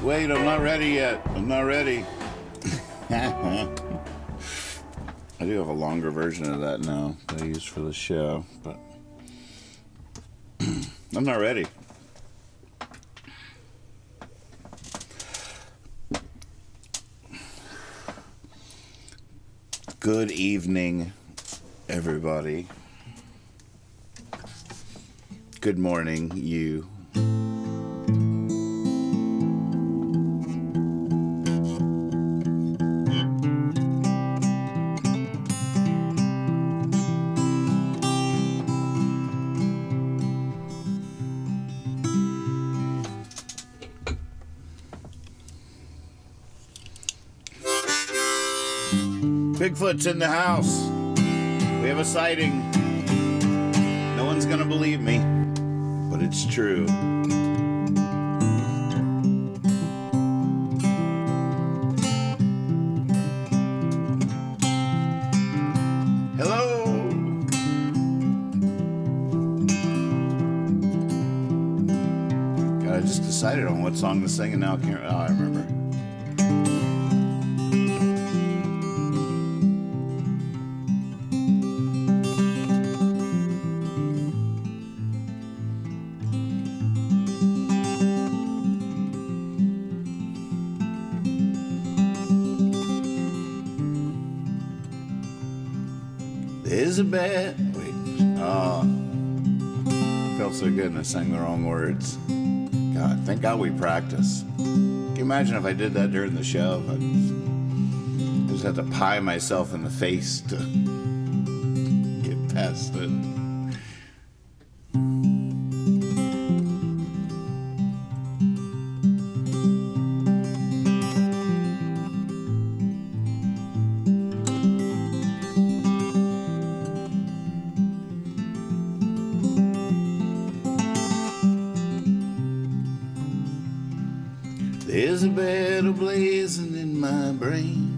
Wait, I'm not ready yet. I'm not ready. I do have a longer version of that now that I use for the show, but I'm not ready. Good evening, everybody. Good morning, you. Bigfoot's in the house. We have a sighting. No one's gonna believe me, but it's true. Hello. God, I just decided on what song to sing, and now I remember. There's a bad... Wait. Felt so good and I sang the wrong words. God, thank God we practice. Can you imagine if I did that during the show? I just had to pie myself in the face to get past it. There's a battle blazing in my brain,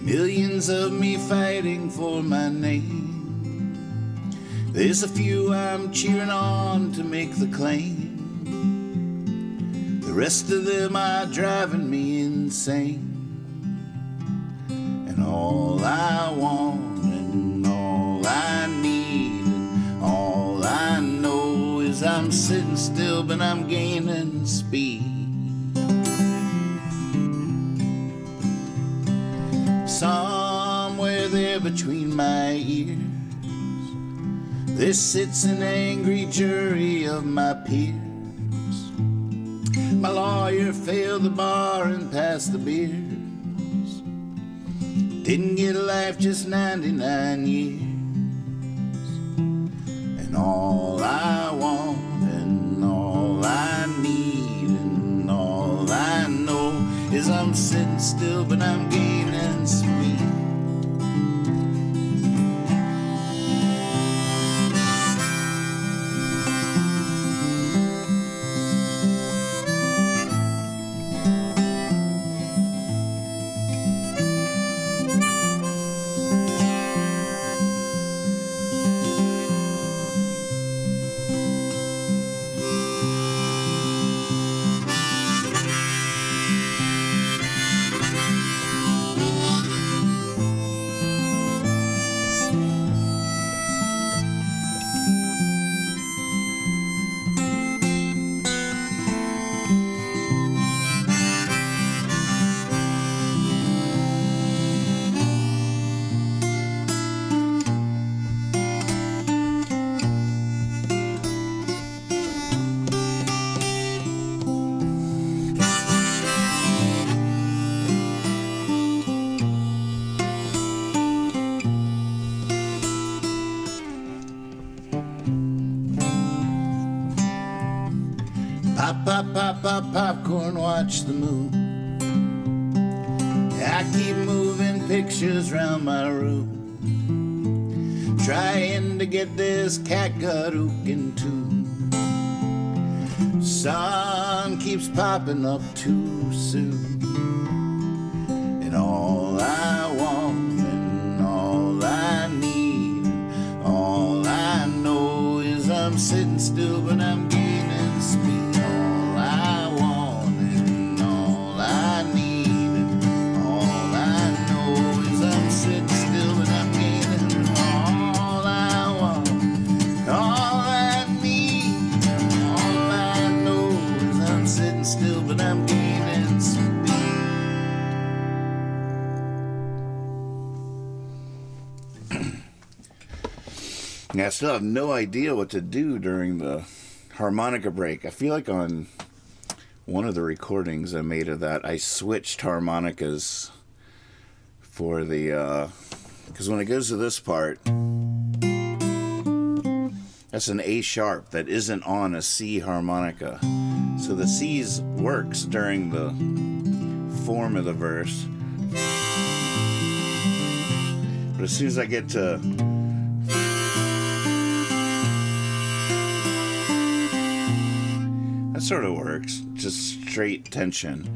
Millions of me fighting for my name. There's a few I'm cheering on to make the claim. The rest of them are driving me insane. And all I want and all I need and all I know is I'm sitting still, but I'm gaining speed. Somewhere there between my ears, there sits an angry jury of my peers. My lawyer failed the bar and passed the beers. Didn't get a life, just 99 years. And all I want and all I need and all I know is I'm sitting still, but I'm gaining speed. Pop, pop, pop, pop, popcorn, watch the moon. I keep moving pictures round my room, trying to get this catgut in tune. Sun keeps popping up too soon. And all I want and all I need and all I know is I'm sitting still, but I'm gaining speed. I still have no idea what to do during the harmonica break. I feel like on one of the recordings I made of that, I switched harmonicas for the, because when it goes to this part, that's an A sharp that isn't on a C harmonica. So the C's works during the form of the verse. But as soon as I get to that sort of works, just straight tension.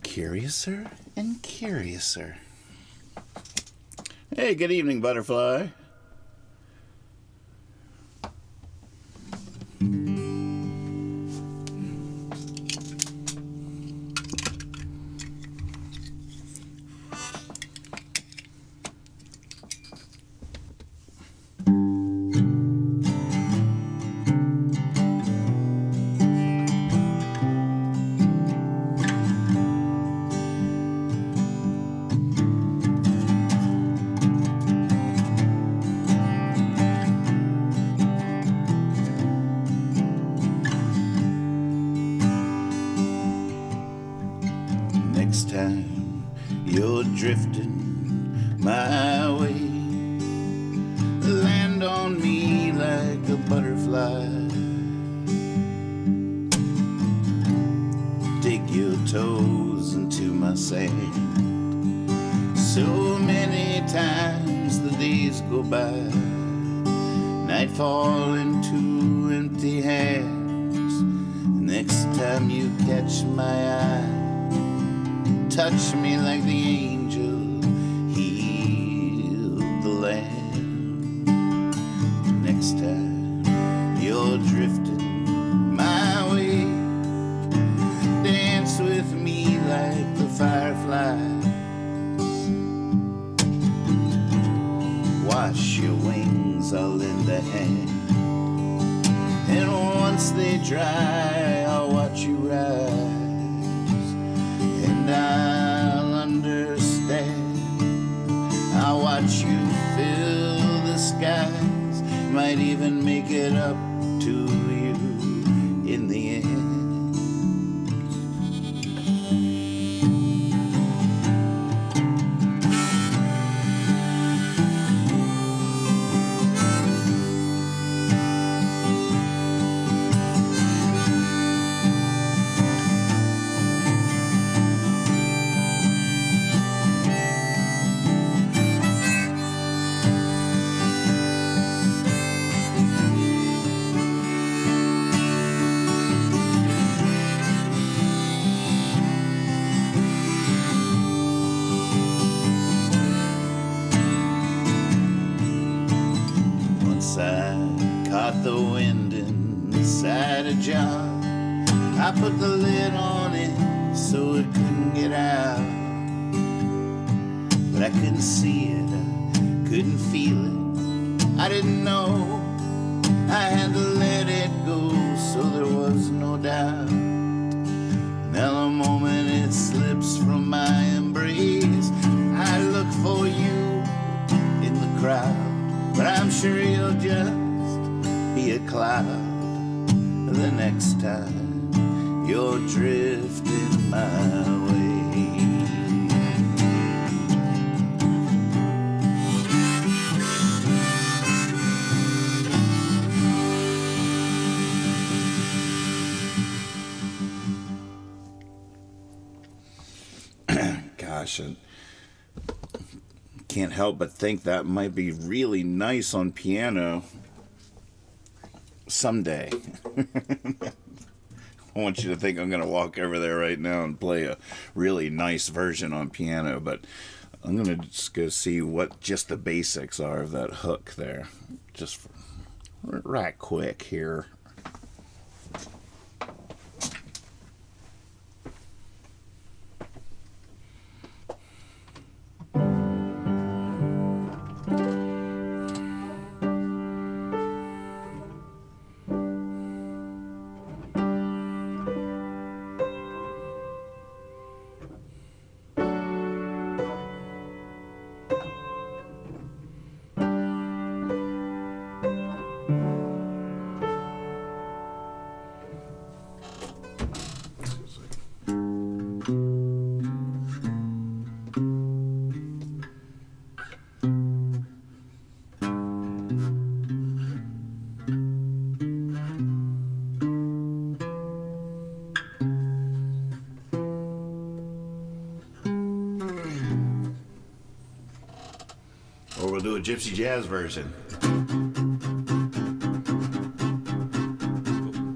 Curiouser and curiouser. Hey, good evening, butterfly. Next time you're drifting my way, land on me like a butterfly. your toes into my sand. So many times the days go by, nightfall into empty hands. Next time you catch my eye, touch me like the angel healed the lamb. Next time you're drifting my way, dance with me like the fireflies. Wash your wings, I'll lend a hand, and once they dry, I'll watch you rise, and I'll understand. I'll watch you fill the skies, might even make it up to you in the end. The wind inside a jar, I put the lid on it so it couldn't get out, but I couldn't see it, I couldn't feel it, I didn't know I had to let it go, so there was no doubt. Now the moment it slips from my embrace, I look for you in the crowd, but I'm sure you'll just be a cloud the next time you're drifting my way. Gosh, I can't help but think that might be really nice on piano someday. I want you to think I'm going to walk over there right now and play a really nice version on piano, but I'm going to just go see what just the basics are of that hook there. Just right quick here. Or we'll do a gypsy jazz version.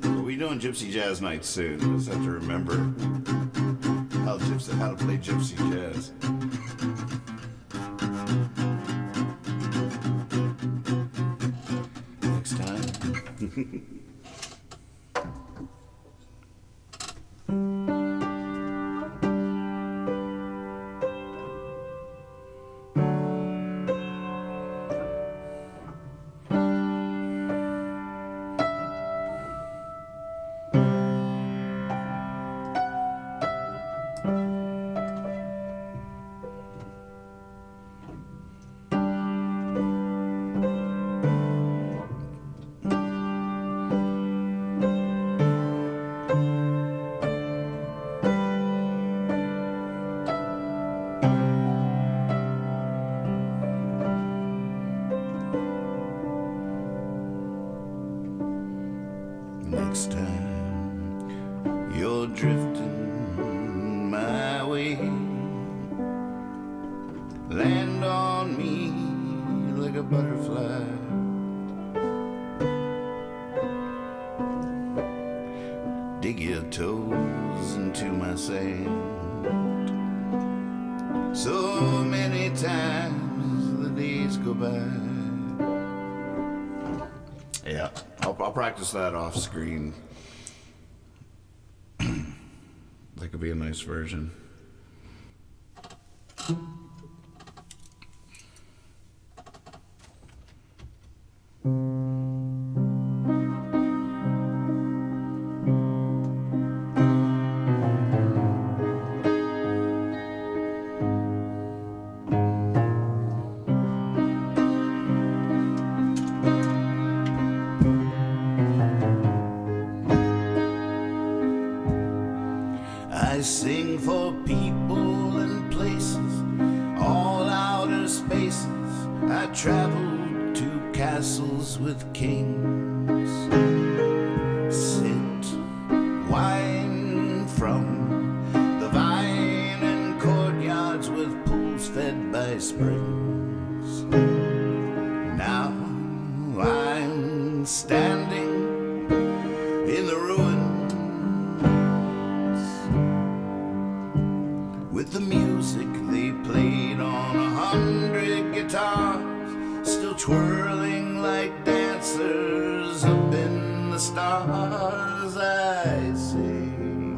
But we're doing gypsy jazz night soon. We'll just have to remember how to play gypsy jazz. Next time. Next time you're drifting butterfly. Dig your toes into my sand. So many times the days go by. Yeah, I'll practice that off screen. That could be a nice version. I sing for people and places, all outer spaces. I travel to castles with kings. Sit, wine from the vine and courtyards with pools fed by springs. Now I'm standing in the ruins with the music they played on 100 guitars, still twirling like dancers up in the stars. I sing,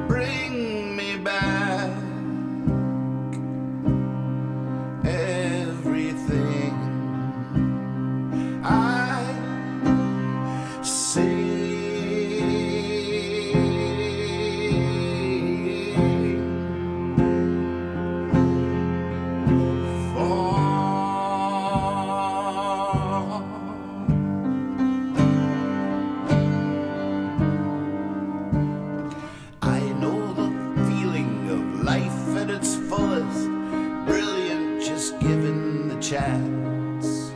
bring me back everything I see. I know the feeling of life at its fullest, brilliant, just given the chance.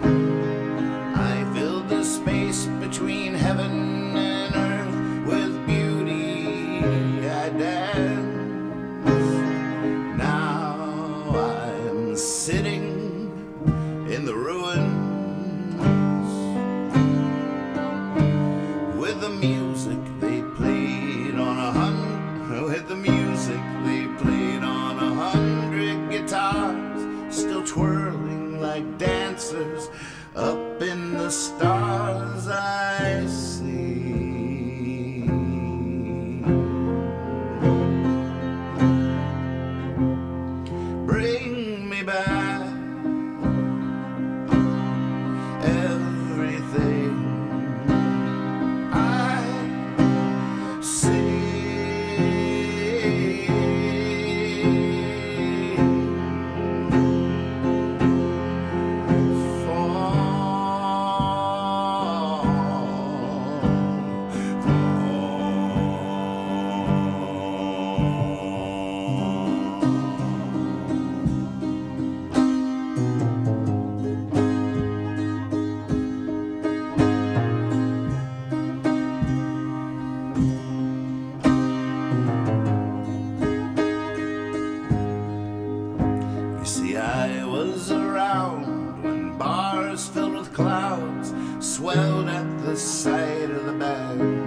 I filled the space between heaven and earth with beauty. I dance. Now I'm sitting in the ruins with the music they played on 100 guitars, still twirling like dancers up in the stars. I see, bring me back everything I see. You see, I was around when bars filled with clouds swelled at the sight of the band,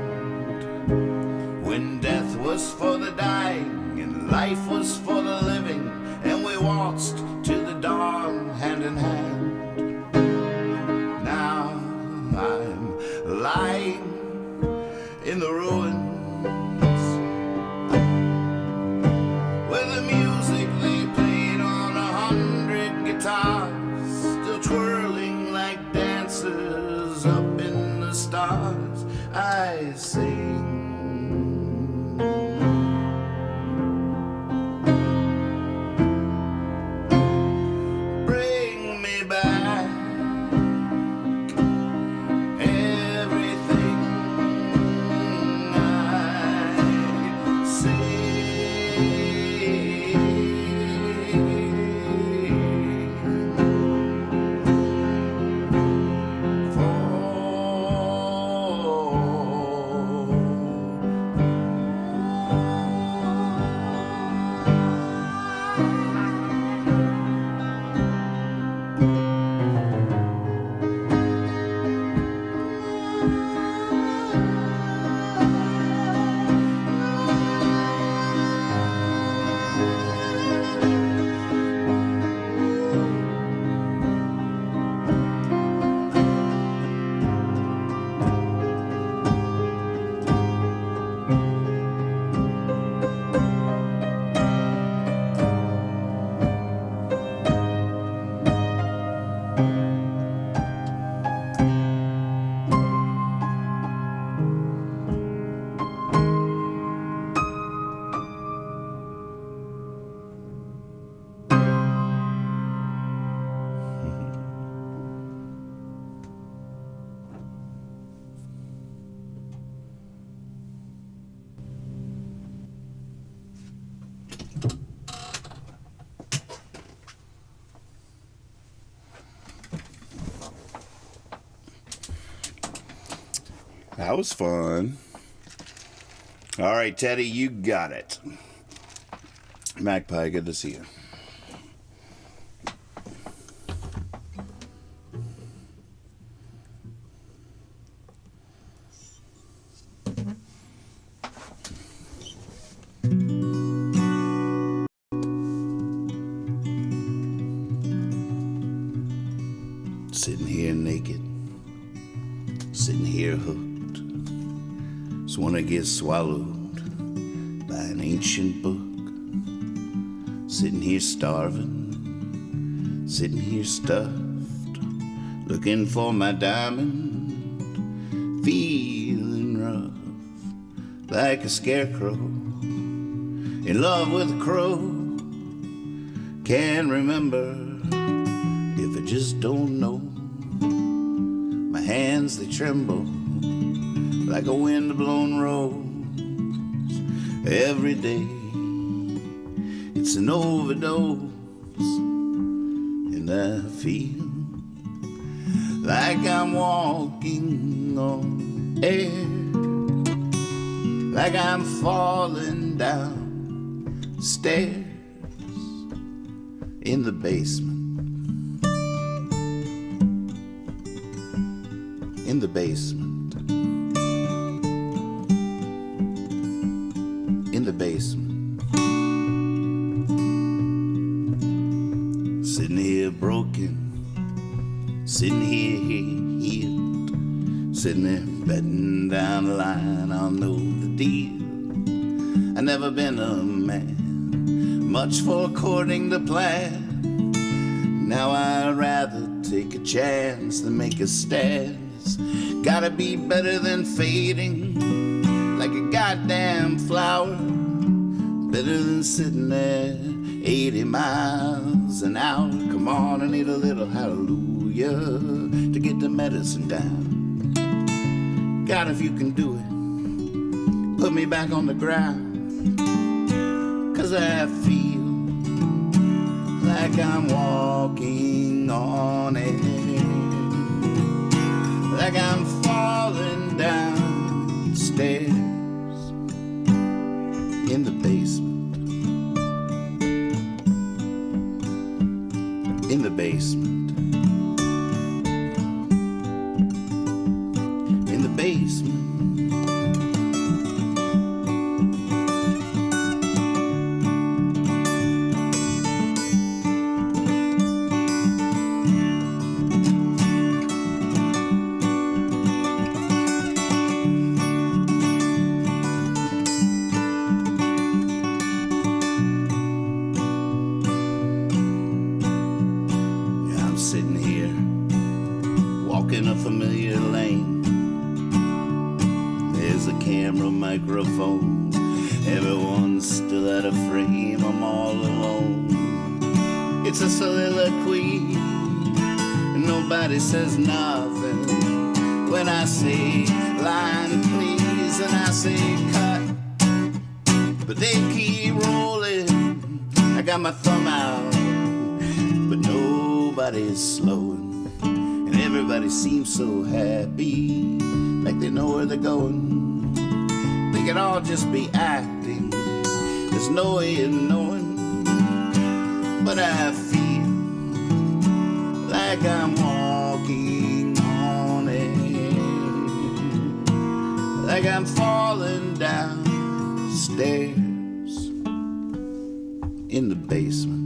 when death was for the dying and life was for the living, and we waltzed to the dawn hand in hand. Now I'm lying in the ruins where the music they played on 100 guitars, still twirling like dancers up in the stars. I sing, bring me back everything I see. For That was fun. All right, Teddy, you got it. Magpie, good to see you. Sitting here naked, sitting here hooked. Just wanna get swallowed by an ancient book. Sitting here starving, sitting here stuffed, looking for my diamond, feeling rough, like a scarecrow, in love with a crow. Can't remember if I just don't know. My hands, they tremble like a wind-blown rose. Every day it's an overdose, and I feel like I'm walking on air, like I'm falling down stairs in the basement. In the basement. In the basement. Sitting here broken, sitting here healed, sitting there betting down the line, I'll know the deal. I never been a man, much for according to plan. Now I'd rather take a chance than make a stand. It's gotta be better than fading like a goddamn flower. Better than sitting there 80 miles an hour. Come on, I need a little hallelujah to get the medicine down. God, if you can do it, put me back on the ground. 'Cause I feel like I'm walking on air, like I'm falling down stairs in the basement. In the basement. In the basement. A familiar lane. There's a camera, microphone. Everyone's still out of frame. I'm all alone. It's a soliloquy. Nobody says nothing when I say line please, and I say cut, but they keep rolling. I got my thumb out, but nobody's slowing. Everybody seems so happy, like they know where they're going. They could all just be acting, there's no way of knowing. But I feel like I'm walking on air, like I'm falling down stairs in the basement.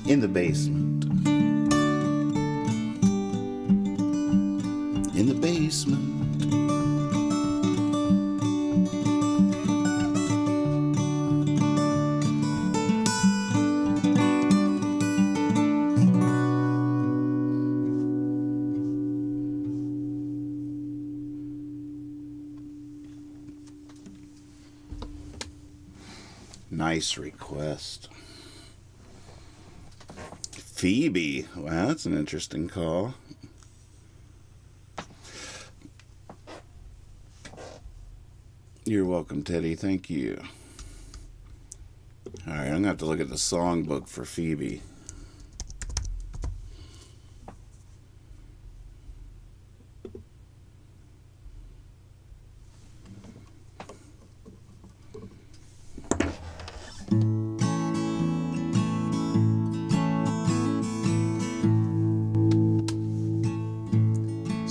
In the basement. In the basement. Nice request. Phoebe. Wow, that's an interesting call. You're welcome, Teddy. Thank you. All right, I'm going to have to look at the songbook for Phoebe.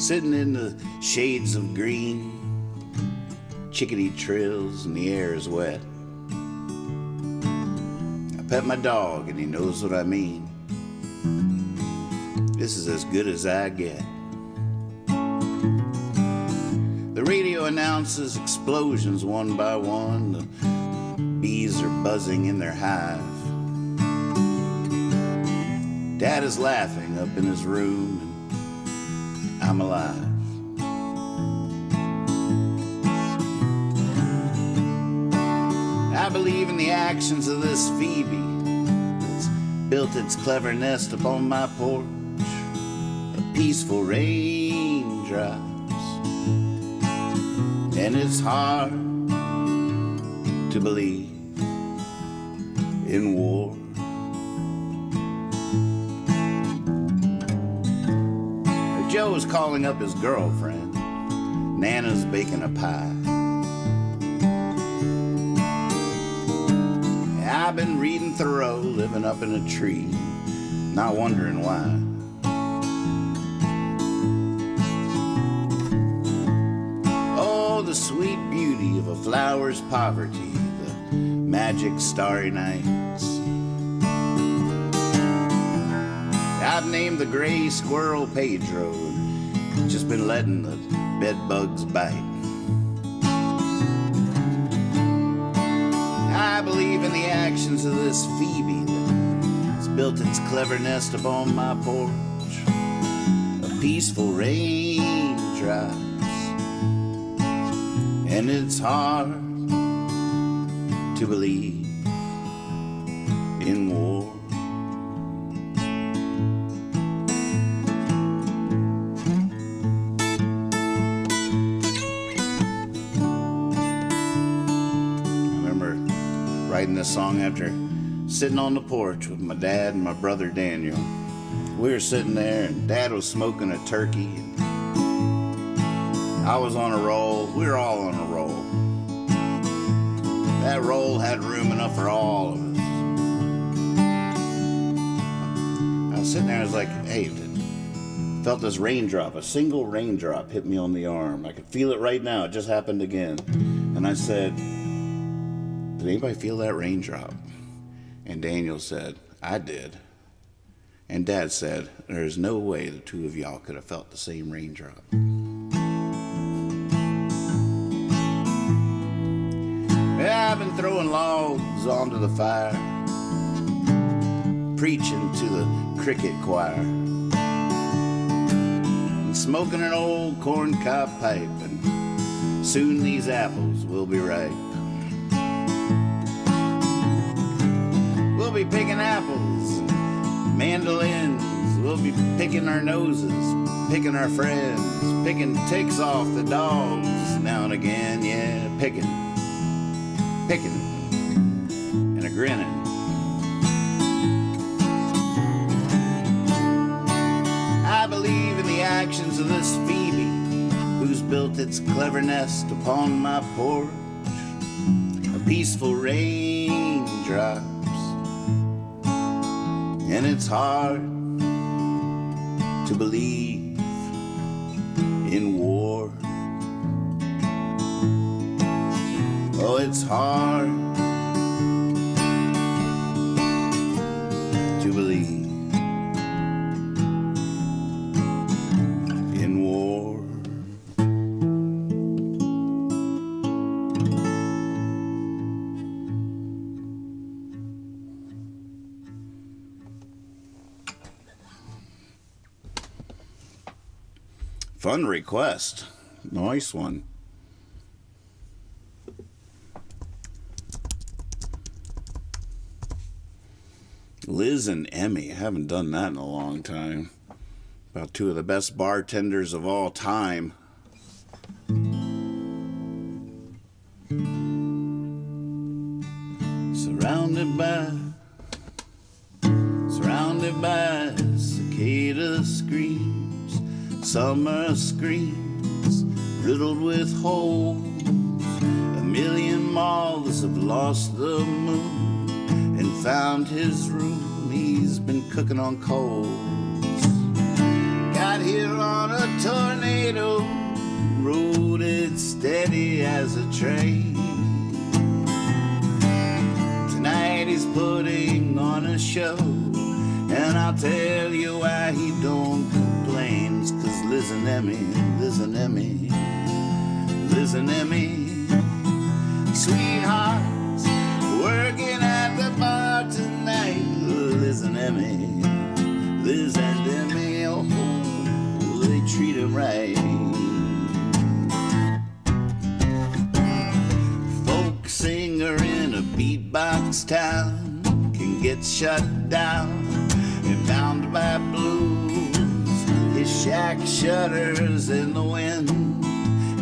sitting in the shades of green, chickadee trills and the air is wet. I pet my dog and he knows what I mean. This is as good as I get. The radio announces explosions one by one. The bees are buzzing in their hive. Dad is laughing up in his room, and I'm alive. I believe in the actions of this Phoebe that's built its clever nest upon my porch. A peaceful raindrops, and it's hard to believe in war. Joe's calling up his girlfriend. Nana's baking a pie. I've been reading Thoreau, living up in a tree, not wondering why. Oh, the sweet beauty of a flower's poverty, the magic starry nights. I've named the gray squirrel Pedro, just been letting the bed bugs bite. I believe in the actions of this Phoebe that's built its clever nest upon my porch. A peaceful raindrops, and it's hard to believe in war. Writing this song after sitting on the porch with my dad and my brother Daniel. We were sitting there and Dad was smoking a turkey. I was on a roll. We were all on a roll. That roll had room enough for all of us. I was sitting there, I was like, hey, felt this raindrop, a single raindrop hit me on the arm. I could feel it right now. It just happened again. And I said, did anybody feel that raindrop? And Daniel said, I did. And Dad said, there's no way the two of y'all could have felt the same raindrop. Yeah, I've been throwing logs onto the fire, preaching to the cricket choir, and smoking an old corncob pipe, and soon these apples will be ripe. We'll be picking apples and mandolins. We'll be picking our noses, picking our friends, picking ticks off the dogs now and again. Yeah, picking, and a grinning. I believe in the actions of this Phoebe who's built its clever nest upon my porch. A peaceful raindrop, and it's hard to believe in war. Oh, it's hard to believe in war. Fun request. Nice one. Liz and Emmy. I haven't done that in a long time. About two of the best bartenders of all time. Surrounded by cicada screams, summer screams, riddled with holes. A million moths have lost the moon and found his room. He's been cooking on coals. Got here on a tornado as a train. Tonight he's putting on a show, and I'll tell you why he don't complain. 'Cause listen, Emmy, sweethearts working at the bar tonight. Listen, Emmy, oh, they treat him right. Folk singer in a beatbox town can get shut down and bound by blues. His shack shutters in the wind,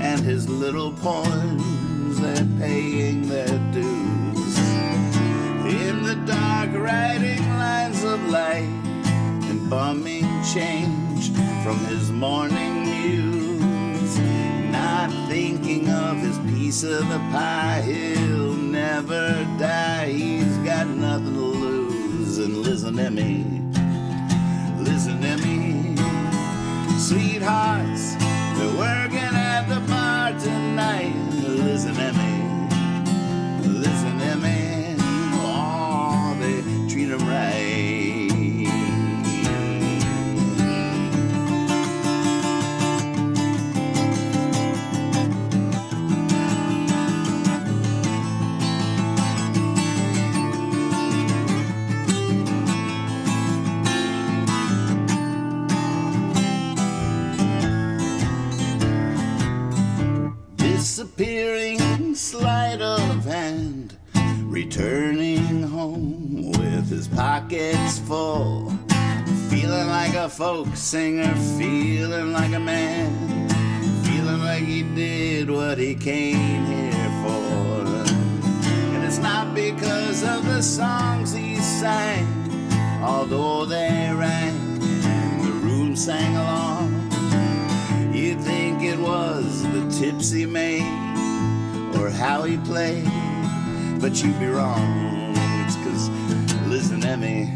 and his little poems, they're paying their dues. In the dark, writing lines of light and bumming change from his morning muse. Not thinking of his piece of the pie, he'll never die. He's got nothing to lose. And listen to me, sweethearts, they're working at the bar tonight. Listen to me, oh, they treat him right. Disappearing sleight of hand, returning home with his pockets full, feeling like a folk singer, feeling like a man, feeling like he did what he came here for. And it's not because of the songs he sang, although they rang, the room sang along. You'd think it was the tips he made or how he played, but you'd be wrong. It's 'cause listen to me,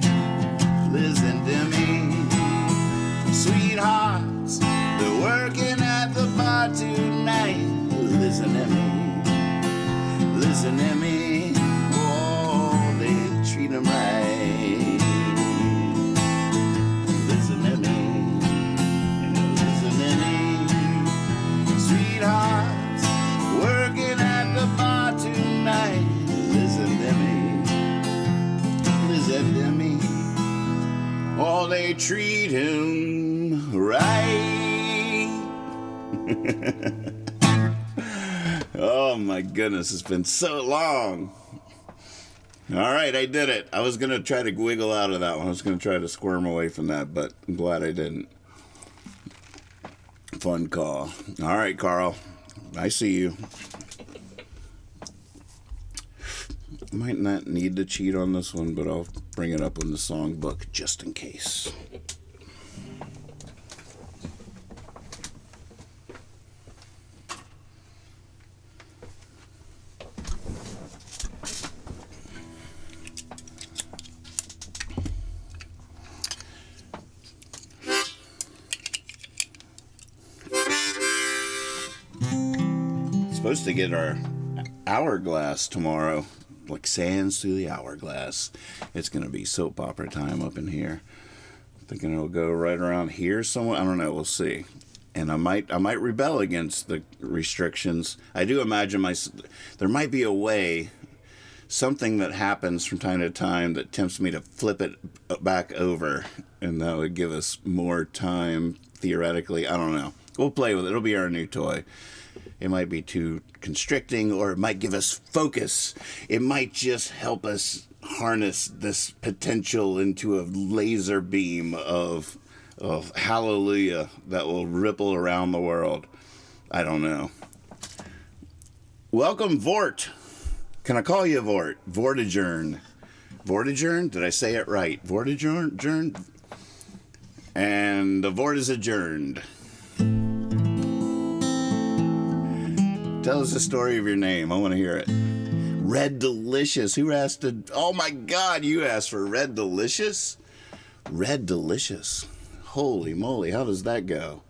sweethearts, they're working at the bar tonight. Listen to me, oh, they treat him right. Listen to me, sweethearts, working at the bar tonight. Listen to me, oh, they treat him right. Oh my goodness, it's been so long. All right, I did it. I was going to try to wiggle out of that one. I was going to try to squirm away from that, but I'm glad I didn't. Fun call. All right, Carl. I see you. Might not need to cheat on this one, but I'll bring it up in the songbook just in case. Supposed to get our hourglass tomorrow, like sands through the hourglass. It's going to be soap opera time up in here. I'm thinking it'll go right around here somewhere. I don't know. We'll see. And I might rebel against the restrictions. I do imagine there might be a way, something that happens from time to time that tempts me to flip it back over, and that would give us more time theoretically. I don't know. We'll play with it. It'll be our new toy. It might be too constricting, or it might give us focus. It might just help us harness this potential into a laser beam of hallelujah that will ripple around the world. I don't know. Welcome, Vort. Can I call you Vort? Vortigern. Vortigern? Did I say it right? Vortigern? And the Vort is adjourned. Tell us the story of your name. I want to hear it. Red Delicious. Who asked to... Oh my God, you asked for Red Delicious? Red Delicious. Holy moly, how does that go?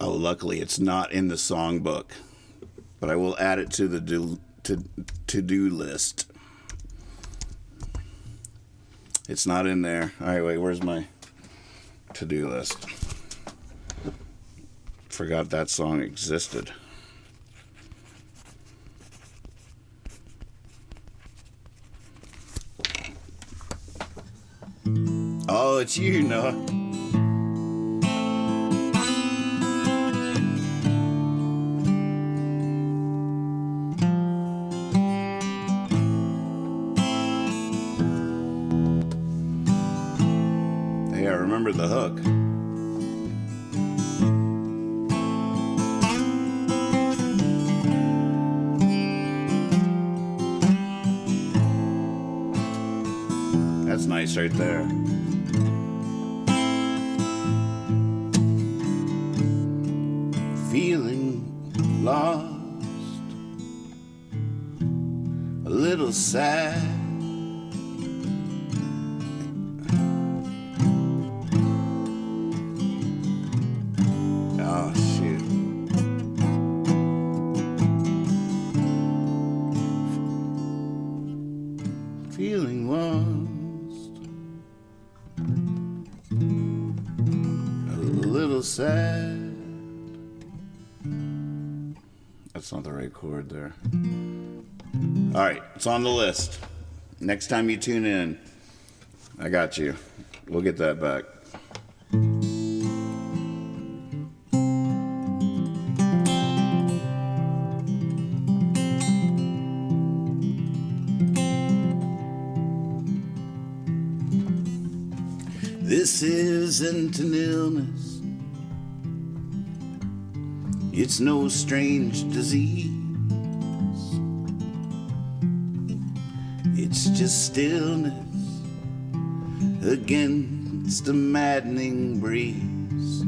Oh, luckily it's not in the songbook, but I will add it to the to-do list. It's not in there. All right, wait, where's my to-do list? Forgot that song existed. Oh, it's you, Noah. Hey, I remember the hook. That's nice right there. Feeling lost, a little sad. Oh, shoot. Feeling lost, a little sad. That's not the right chord there. All right, it's on the list. Next time you tune in, I got you. We'll get that back. This isn't an illness. It's no strange disease. It's just stillness against a maddening breeze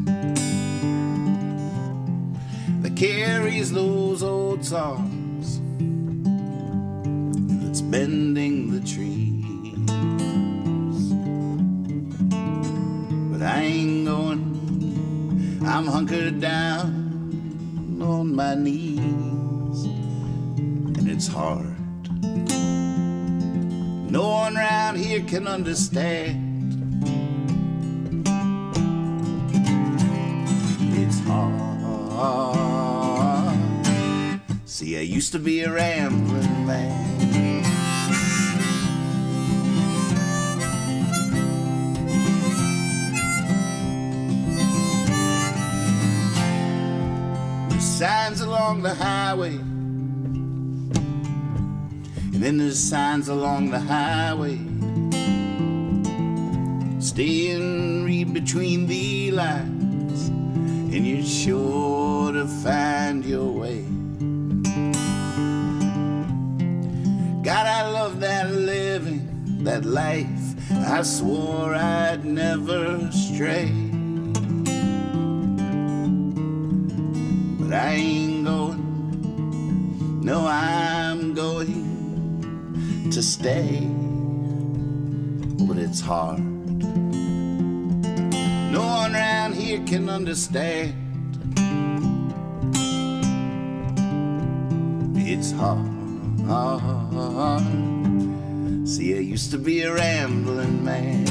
that carries those old songs that's bending the trees. But I ain't going, I'm hunkered down on my knees, and it's hard. No one around here can understand. It's hard. See, I used to be a rambling man. Signs along the highway, and then there's signs along the highway. Stay and read between the lines, and you're sure to find your way. God, I love that living, that life. I swore I'd never stray. But I ain't going, no, I'm going to stay. But it's hard. No one around here can understand. It's hard. See, I used to be a rambling man.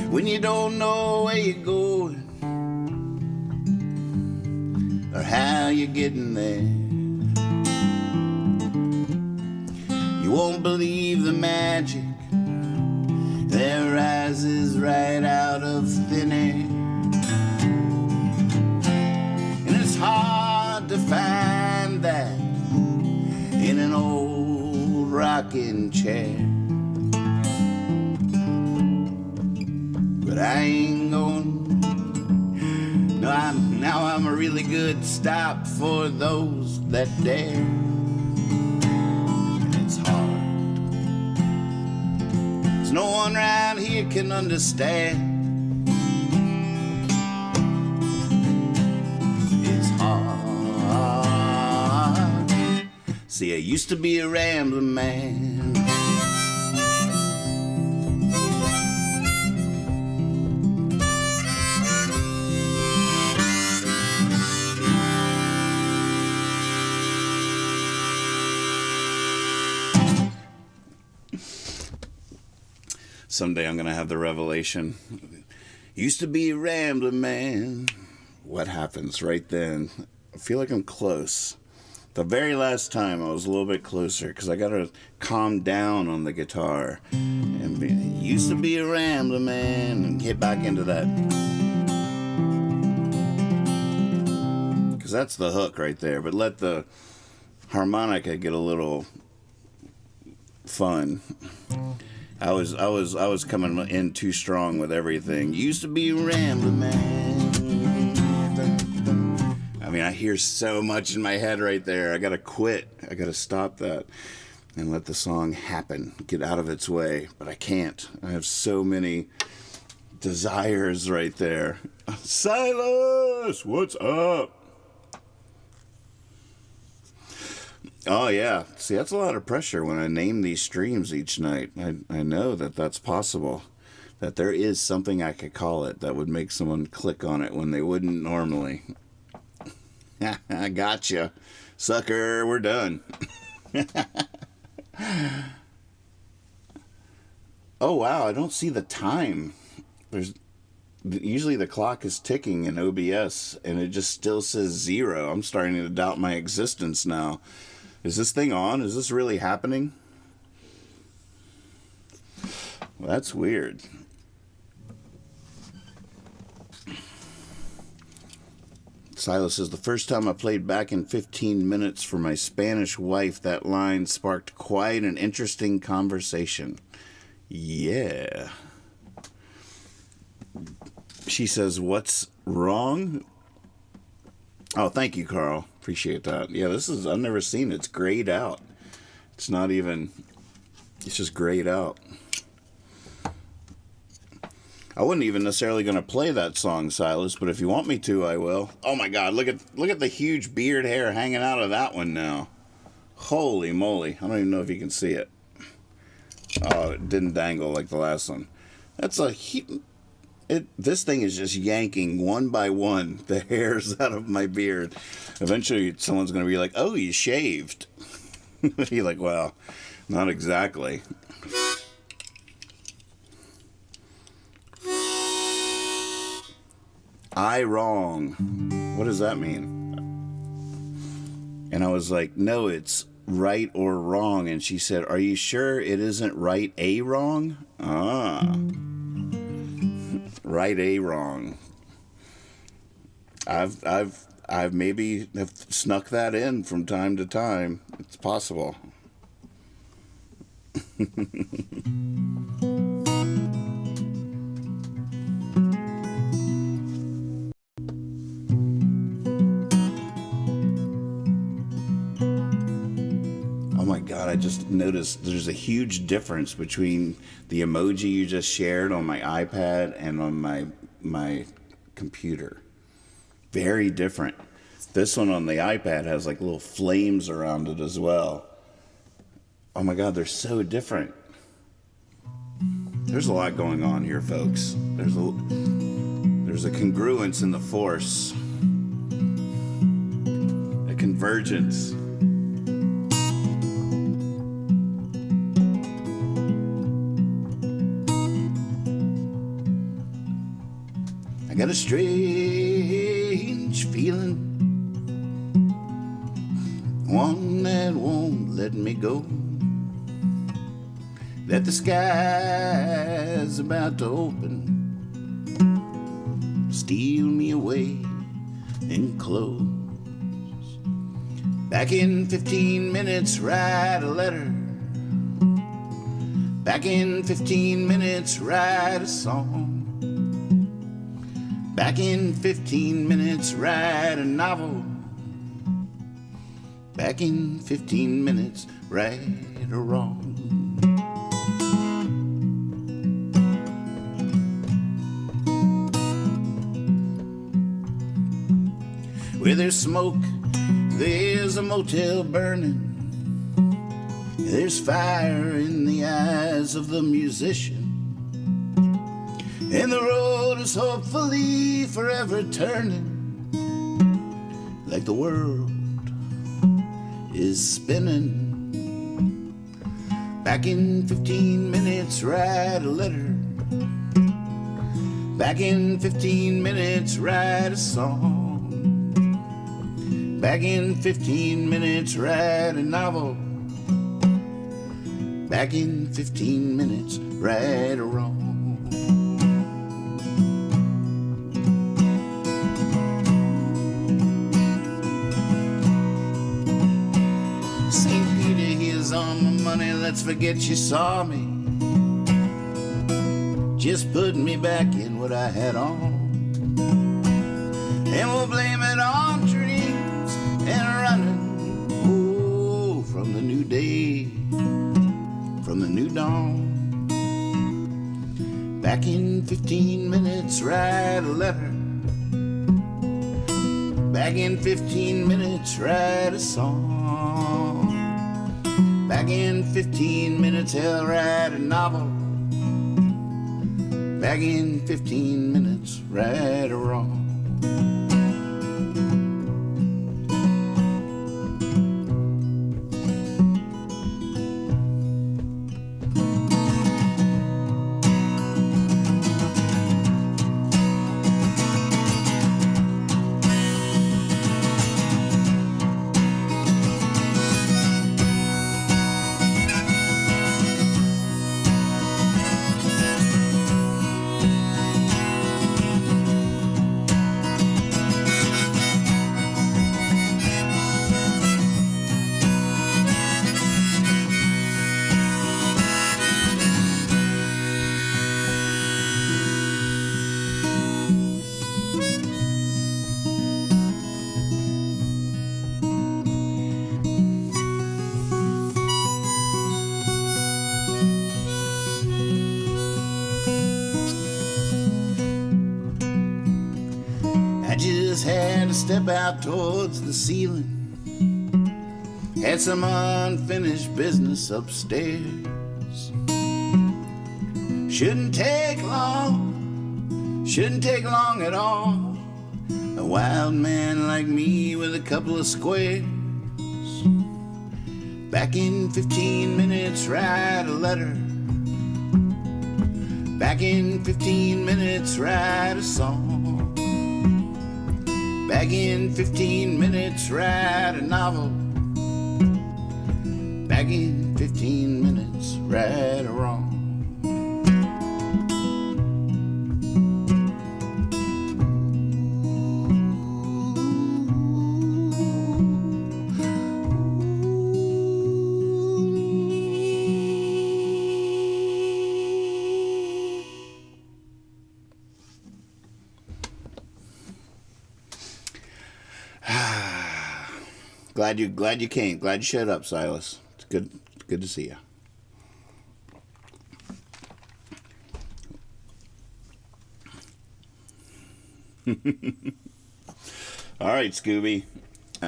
When you don't know where you're going or how you're getting there, you won't believe the magic that rises right out of thin air. And it's hard to find that in an old rocking chair. But I ain't going. No, I'm a really good stop for those that dare. And it's hard. 'Cause no one around here can understand. It's hard. See, I used to be a Ramblin Man. Someday I'm going to have the revelation. Used to be a Ramblin Man. What happens right then? I feel like I'm close. The very last time I was a little bit closer because I got to calm down on the guitar. And used to be a Ramblin Man and get back into that. Because that's the hook right there. But let the harmonica get a little fun. I was coming in too strong with everything. Used to be a Ramblin Man. I mean, I hear so much in my head right there. I gotta quit. I gotta stop that and let the song happen, get out of its way. But I can't. I have so many desires right there. Silas, what's up? Oh, yeah. See, that's a lot of pressure when I name these streams each night. I know that that's possible, that there is something I could call it that would make someone click on it when they wouldn't normally. I gotcha. Sucker, we're done. Oh, wow, I don't see the time. Usually the clock is ticking in OBS, and it just still says 0. I'm starting to doubt my existence now. Is this thing on? Is this really happening? Well, that's weird. Silas says, the first time I played Back in 15 Minutes for my Spanish wife, that line sparked quite an interesting conversation. Yeah. She says, what's wrong? Oh, thank you, Carl. Appreciate that. Yeah, I've never seen it. It's grayed out. It's not even, it's just grayed out. I wasn't even necessarily going to play that song, Silas, but if you want me to, I will. Oh my God, look at the huge beard hair hanging out of that one now. Holy moly. I don't even know if you can see it. Oh, it didn't dangle like the last one. That's this thing is just yanking one by one the hairs out of my beard. Eventually, someone's going to be like, oh, you shaved. You're like, well, not exactly. I wrong. What does that mean? And I was like, no, it's right or wrong. And she said, are you sure it isn't right a wrong? Ah. Right a wrong. I've maybe have snuck that in from time to time. It's possible. Oh my God, I just noticed there's a huge difference between the emoji you just shared on my iPad and on my computer. Very different. This one on the iPad has like little flames around it as well. Oh my God, they're so different. There's a lot going on here, folks. There's a congruence in the force. A convergence. I got a strange feeling, one that won't let me go. that the sky's about to open, steal me away and close. Back in 15 minutes, write a letter. Back in 15 minutes, write a song. Back in 15 minutes, write a novel. Back in 15 minutes, right or wrong. Where there's smoke, there's a motel burning. There's fire in the eyes of the musician, and the road is hopefully forever turning, like the world is spinning. Back in 15 minutes, write a letter. Back in 15 minutes, write a song. Back in 15 minutes, write a novel. Back in 15 minutes, right or wrong. St. Peter, here's on my money, let's forget you saw me. Just put me back in what I had on, and we'll blame it on dreams and running, oh, from the new day, from the new dawn. Back in 15 minutes, write a letter. Back in 15 minutes, write a song. Back in 15 minutes, hell, write a novel. Back in 15 minutes, right or wrong. Had to step out towards the ceiling. Had some unfinished business upstairs. Shouldn't take long at all. A wild man like me with a couple of squares. Back in 15 minutes, write a letter. Back in 15 minutes, write a song. Back in 15 minutes, write a novel. Back in 15 minutes, right or wrong. Glad you came. Glad you showed up, Silas. It's good to see you. All right, Scooby.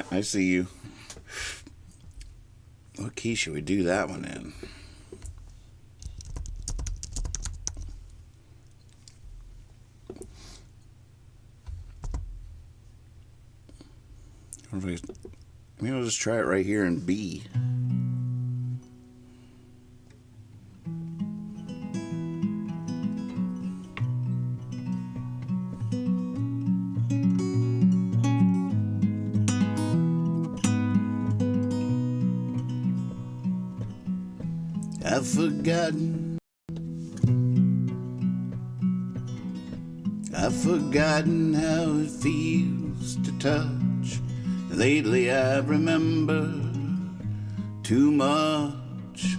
I see you. What key should we do that one in? Maybe I'll just try it right here in B. I've forgotten how it feels to touch. Lately I remember too much.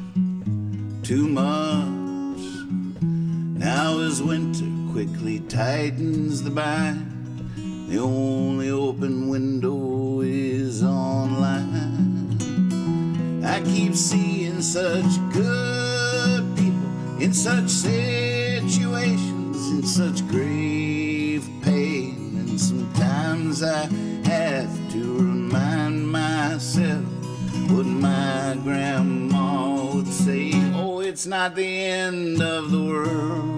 Now as winter quickly tightens the bind, the only open window is online. I keep seeing such good people in such situations, in such grave pain, and sometimes I have to remind myself what my grandma would say. Oh, it's not the end of the world.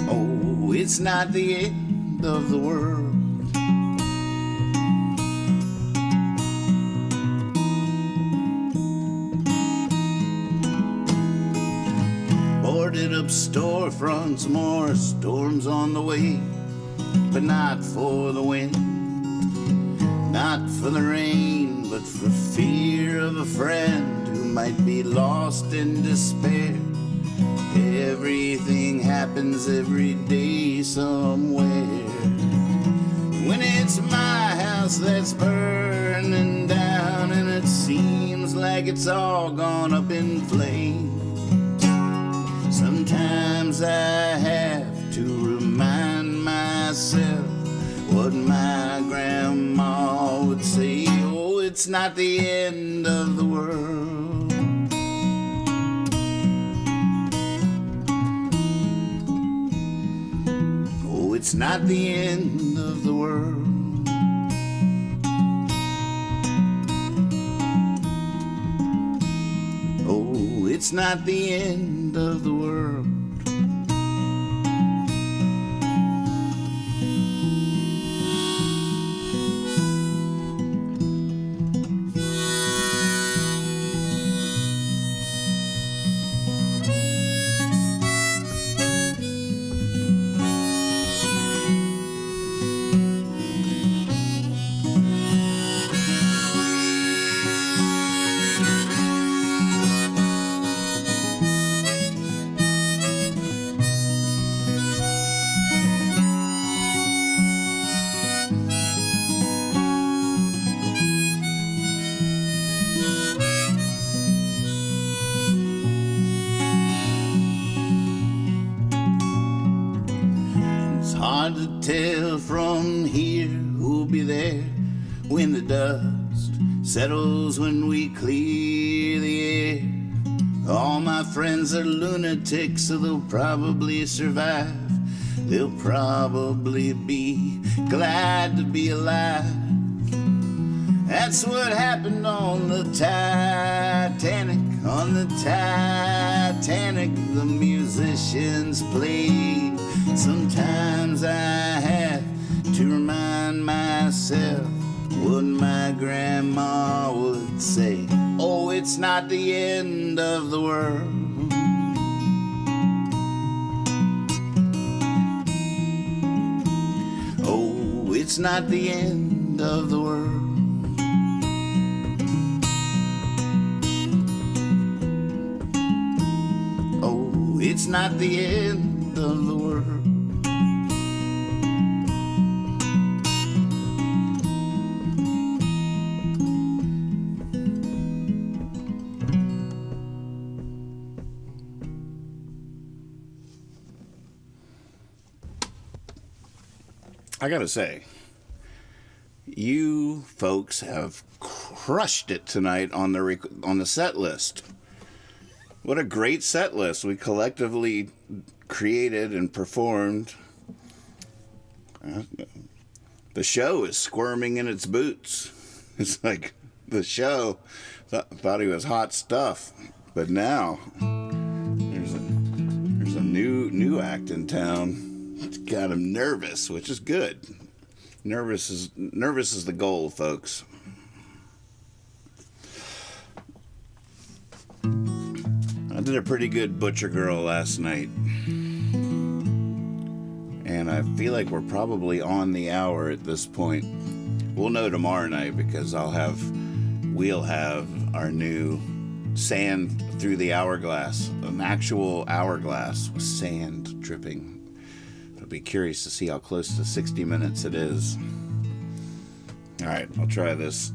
Oh, it's not the end of the world. Boarded up storefronts, more storms on the way, but not for the wind, not for the rain, but for fear of a friend who might be lost in despair. Everything happens every day somewhere. When it's my house that's burning down and it seems like it's all gone up in flames, sometimes I have to remind myself what my grandma would say. Oh, it's not the end of the world. Oh, it's not the end of the world. Oh, it's not the end of the world. Hard to tell from here who'll be there when the dust settles, when we clear the air. All my friends are lunatics, so they'll probably survive. They'll probably be glad to be alive. That's what happened on the Titanic. On the Titanic, the musicians played. Sometimes I have to remind myself what my grandma would say. Oh, it's not the end of the world. Oh, it's not the end of the world. Oh, it's not the end of the world. I gotta say, you folks have crushed it tonight on the set list. What a great set list we collectively created and performed. The show is squirming in its boots. It's like the show thought he was hot stuff, but now there's a new act in town. It's got him nervous, which is good. Nervous is the goal, folks. I did a pretty good Butcher Girl last night, and I feel like we're probably on the hour at this point. We'll know tomorrow night because we'll have our new sand through the hourglass, an actual hourglass with sand dripping. I'll be curious to see how close to 60 minutes it is. All right, I'll try this.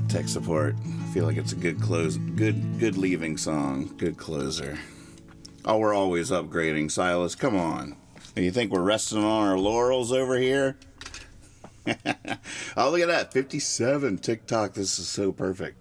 Tech support. I feel like it's a good leaving song, good closer. Oh, we're always upgrading, Silas. Come on. You think we're resting on our laurels over here? Oh, look at that. 57 TikTok. This is so perfect.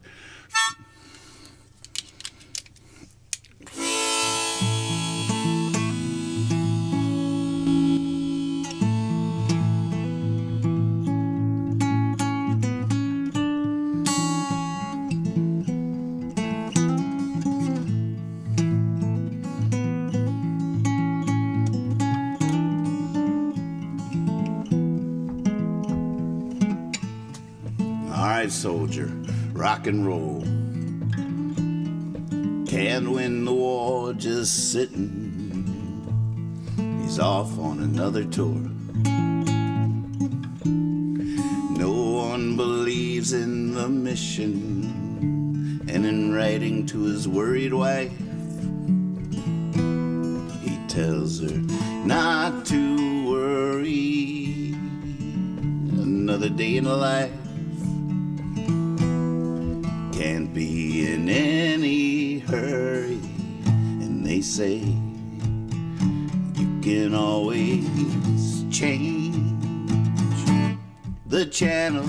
Soldier, rock and roll. Can't win the war just sitting. He's off on another tour. No one believes in the mission, and in writing to his worried wife, he tells her not to worry. Another day in life can't be in any hurry, and they say you can always change the channel.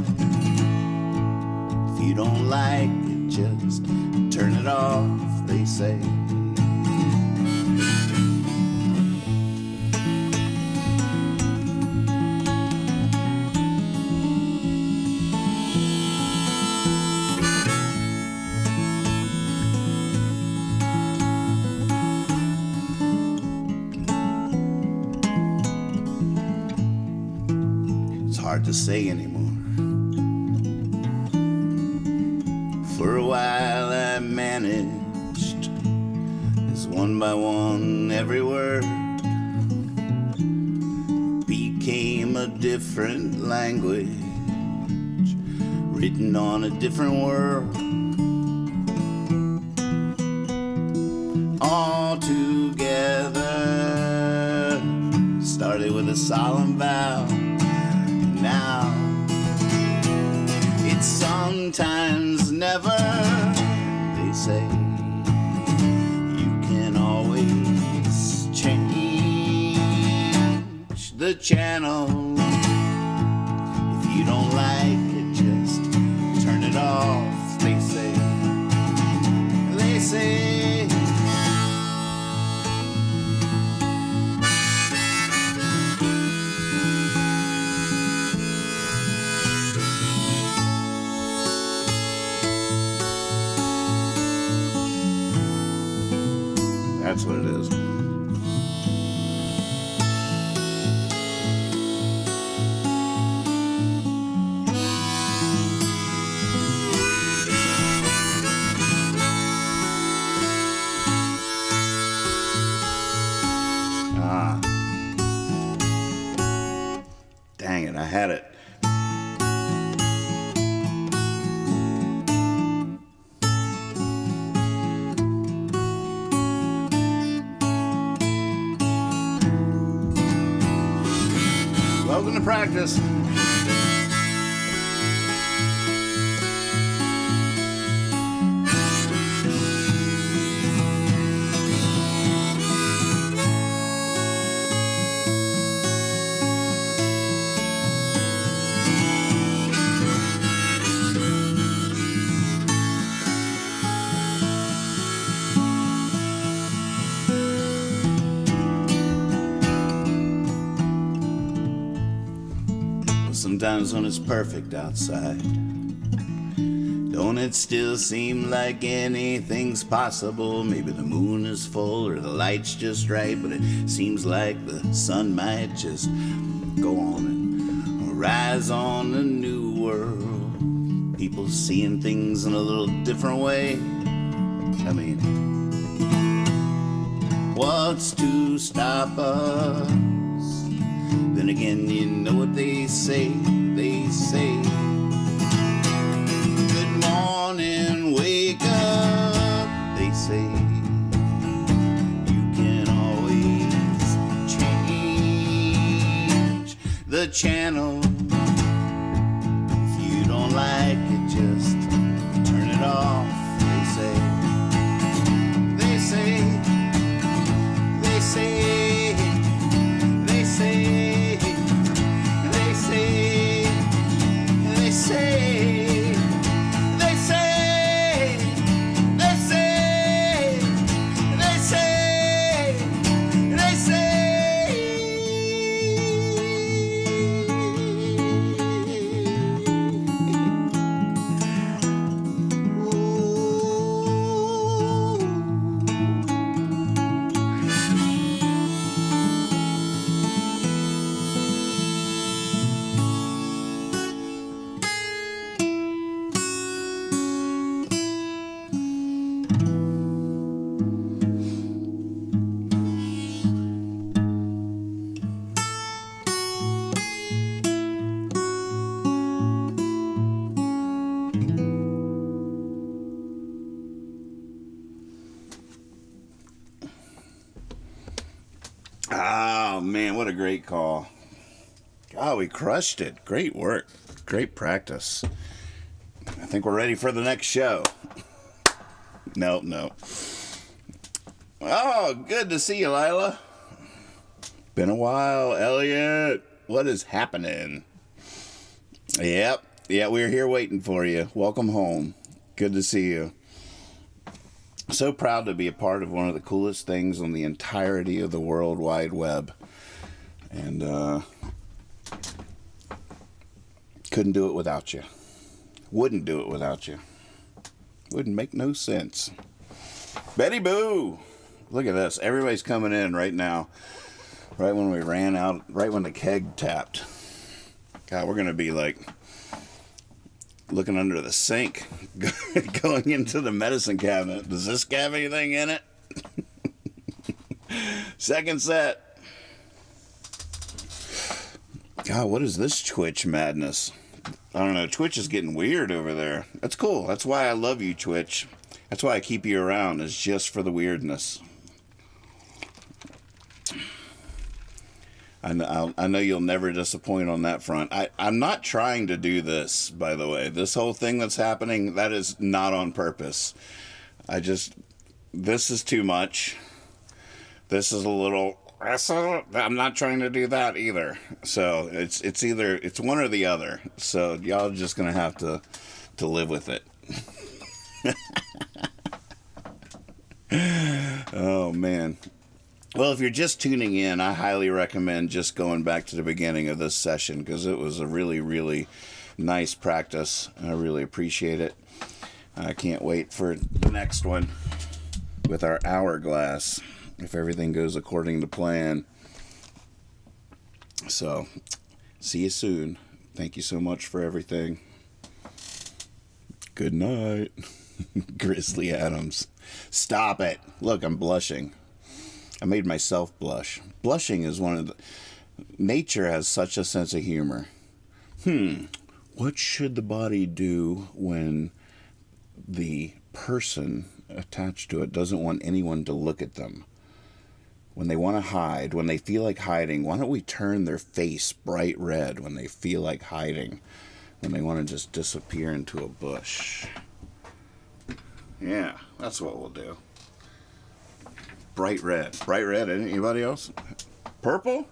If you don't like it, just turn it off, they say. Hard to say anymore. For a while I managed, as one by one every word became a different language, written on a different world. All together started with a solemn vow. Now it's sometimes never, they say. You can always change the channel. If you don't like it, just turn it off, they say. They say. That's what it is. Dang it, I had it. Welcome to practice. Sometimes when it's perfect outside, don't it still seem like anything's possible? Maybe the moon is full or the light's just right, but it seems like the sun might just go on and rise on a new world. People seeing things in a little different way. I mean, what's to stop us? Then again, you know what they say. They say channel. If you don't like it, just turn it off. They say, they say, they say, they say, they say, they say, they say, they say, they say, they say. Oh, man, what a great call. God, we crushed it. Great work. Great practice. I think we're ready for the next show. No. Oh, good to see you, Lila. Been a while, Elliot. What is happening? Yep, we're here waiting for you. Welcome home. Good to see you. So proud to be a part of one of the coolest things on the entirety of the World Wide Web. And couldn't do it without you. Wouldn't do it without you. Wouldn't make no sense. Betty Boo! Look at this. Everybody's coming in right now. Right when we ran out, right when the keg tapped. God, we're going to be like looking under the sink, going into the medicine cabinet. Does this have anything in it? Second set. God, what is this Twitch madness? I don't know. Twitch is getting weird over there. That's cool. That's why I love you, Twitch. That's why I keep you around, is just for the weirdness. I know you'll never disappoint on that front. I'm not trying to do this, by the way. This whole thing that's happening, that is not on purpose. This is too much. This is a little... I'm not trying to do that either. So it's one or the other. So y'all are just going to have to live with it. Oh, man. Well, if you're just tuning in, I highly recommend just going back to the beginning of this session, because it was a really, really nice practice. I really appreciate it. I can't wait for the next one with our hourglass, if everything goes according to plan. So, see you soon. Thank you so much for everything. Good night. Grizzly Adams. Stop it. Look, I'm blushing. I made myself blush. Blushing is one of the... Nature has such a sense of humor. What should the body do when the person attached to it doesn't want anyone to look at them? When they want to hide, when they feel like hiding, why don't we turn their face bright red when they feel like hiding? When they want to just disappear into a bush. Yeah, that's what we'll do. Bright red. Bright red. Anybody else? Purple?